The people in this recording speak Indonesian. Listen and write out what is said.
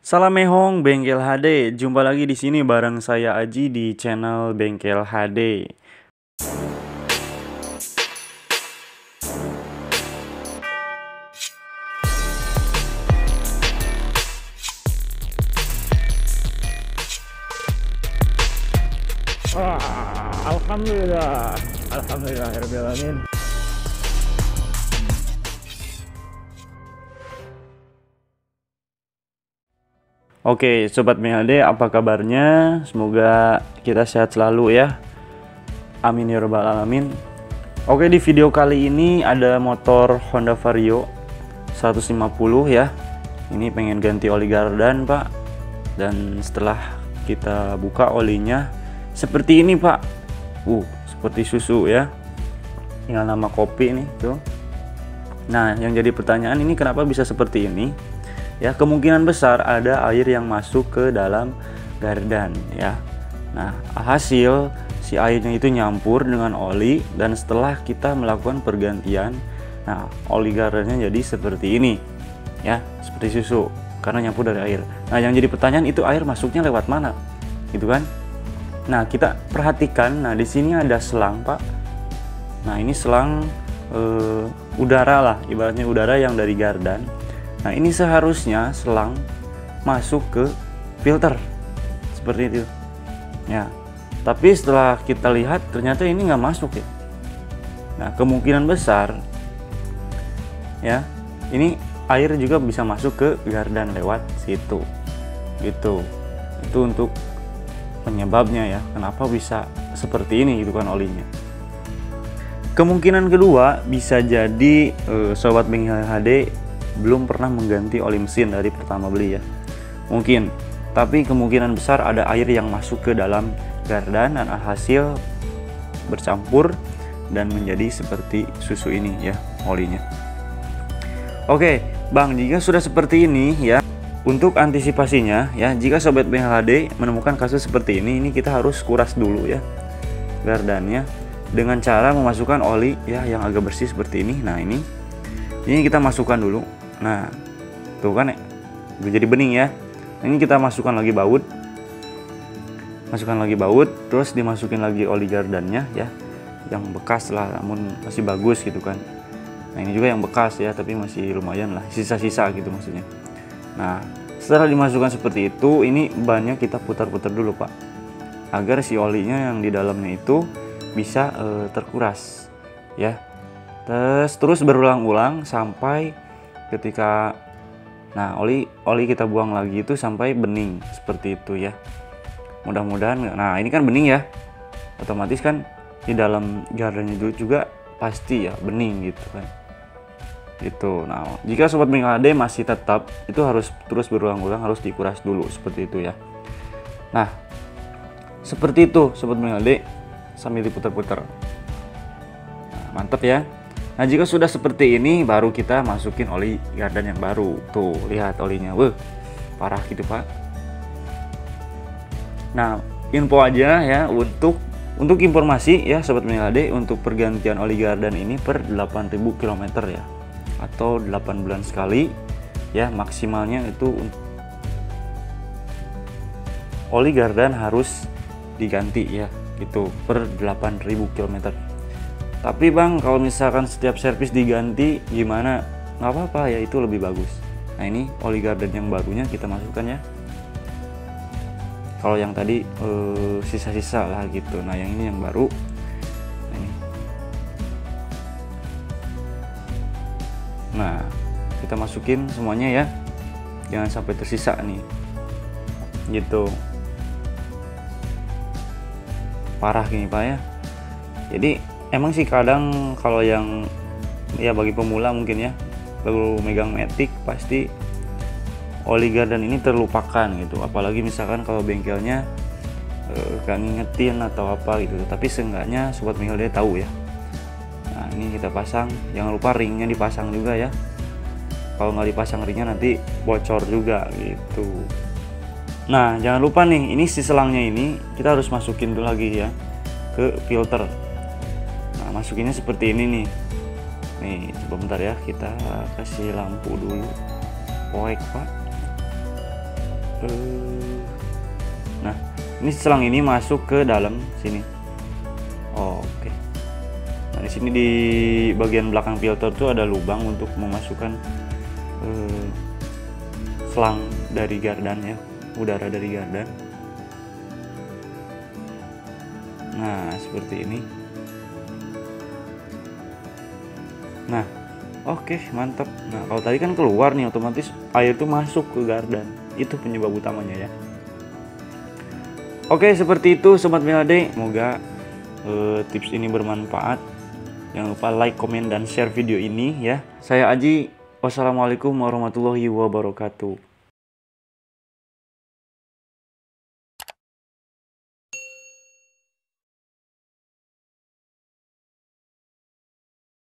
Salamehong Bengkel HD, jumpa lagi di sini bareng saya Aji di channel Bengkel HD. Alhamdulillah, alhamdulillahirabbil alamin. Oke, Sobat BHD, apa kabarnya? Semoga kita sehat selalu ya. Amin ya rabbal alamin. Oke, di video kali ini ada motor Honda Vario 150 ya. Ini pengen ganti oli gardan, Pak. Dan setelah kita buka olinya seperti ini, Pak. Seperti susu ya. Tinggal nama kopi nih, tuh. Nah, yang jadi pertanyaan ini kenapa bisa seperti ini? Ya, kemungkinan besar ada air yang masuk ke dalam gardan ya. Nah, hasil si airnya itu nyampur dengan oli, dan setelah kita melakukan pergantian, nah oli gardannya jadi seperti ini ya, seperti susu karena nyampur dari air. Nah, yang jadi pertanyaan itu air masuknya lewat mana gitu kan. Nah, kita perhatikan, nah di sini ada selang, Pak. Nah, ini selang udara lah, ibaratnya udara yang dari gardan. Nah, ini seharusnya selang masuk ke filter seperti itu ya, tapi setelah kita lihat ternyata ini nggak masuk ya. Nah, kemungkinan besar ya, ini air juga bisa masuk ke gardan lewat situ gitu. Itu untuk penyebabnya ya, kenapa bisa seperti ini gitu kan olinya. Kemungkinan kedua bisa jadi Sobat Bengkel HD belum pernah mengganti oli mesin dari pertama beli ya, mungkin. Tapi kemungkinan besar ada air yang masuk ke dalam gardan dan hasil bercampur dan menjadi seperti susu ini ya, olinya. Oke Bang, jika sudah seperti ini ya, untuk antisipasinya ya, jika Sobat Bengkel HD menemukan kasus seperti ini kita harus kuras dulu ya gardannya dengan cara memasukkan oli ya yang agak bersih seperti ini. Nah, ini kita masukkan dulu. Nah, tuh kan ya, udah jadi bening ya. Ini kita masukkan lagi baut, terus dimasukin lagi oli gardannya ya, yang bekas lah, namun masih bagus gitu kan. Nah, ini juga yang bekas ya, tapi masih lumayan lah, sisa-sisa gitu maksudnya. Nah, setelah dimasukkan seperti itu, ini bannya kita putar-putar dulu, Pak, agar si olinya yang di dalamnya itu bisa terkuras ya. Terus berulang-ulang sampai ketika oli kita buang lagi itu sampai bening seperti itu ya. Mudah-mudahan. Nah, ini kan bening ya, otomatis kan di dalam gardannya juga pasti ya bening gitu kan gitu. Nah, jika Sobat Bengkel HD masih tetap, itu harus terus berulang-ulang, harus dikuras dulu seperti itu ya. Nah, seperti itu Sobat Bengkel HD, sambil diputar-putar. Nah, mantap ya. Nah, jika sudah seperti ini baru kita masukin oli gardan yang baru. Tuh, lihat olinya. Parah gitu, Pak. Nah, info aja ya, untuk informasi ya Sobat Bengkel HD, untuk pergantian oli gardan ini per 8.000 km ya, atau 8 bulan sekali ya, maksimalnya itu oli gardan harus diganti ya, gitu per 8.000 km. Tapi Bang, kalau misalkan setiap servis diganti gimana? Nggak apa-apa ya, itu lebih bagus. Nah, ini oli gardan yang barunya kita masukkan ya. Kalau yang tadi sisa-sisa lah gitu. Nah, yang ini yang baru. Nah, ini. Nah, kita masukin semuanya ya, jangan sampai tersisa nih gitu. Parah gini, Pak ya. Jadi emang sih kadang kalau yang ya bagi pemula mungkin ya, baru megang matic, pasti oli gardan ini terlupakan gitu. Apalagi misalkan kalau bengkelnya gak ngingetin atau apa gitu. Tapi seenggaknya Sobat Bengkel dia tahu ya. Nah, ini kita pasang, jangan lupa ringnya dipasang juga ya. Kalau nggak dipasang ringnya nanti bocor juga gitu. Nah, jangan lupa nih, ini si selangnya ini kita harus masukin dulu lagi ya ke filter. Nah, masukinnya seperti ini nih. Nih, coba bentar ya, kita kasih lampu dulu. Poek, Pak. Nah, ini selang ini masuk ke dalam sini. Oke. Nah, di sini di bagian belakang filter tuh ada lubang untuk memasukkan selang dari gardan ya, udara dari gardan. Nah, seperti ini. Nah, oke, mantap. Nah, kalau tadi kan keluar nih, otomatis air itu masuk ke gardan. Itu penyebab utamanya ya. Oke, seperti itu Sobat Milade. Semoga tips ini bermanfaat. Jangan lupa like, komen, dan share video ini ya. Saya Aji. Wassalamualaikum warahmatullahi wabarakatuh.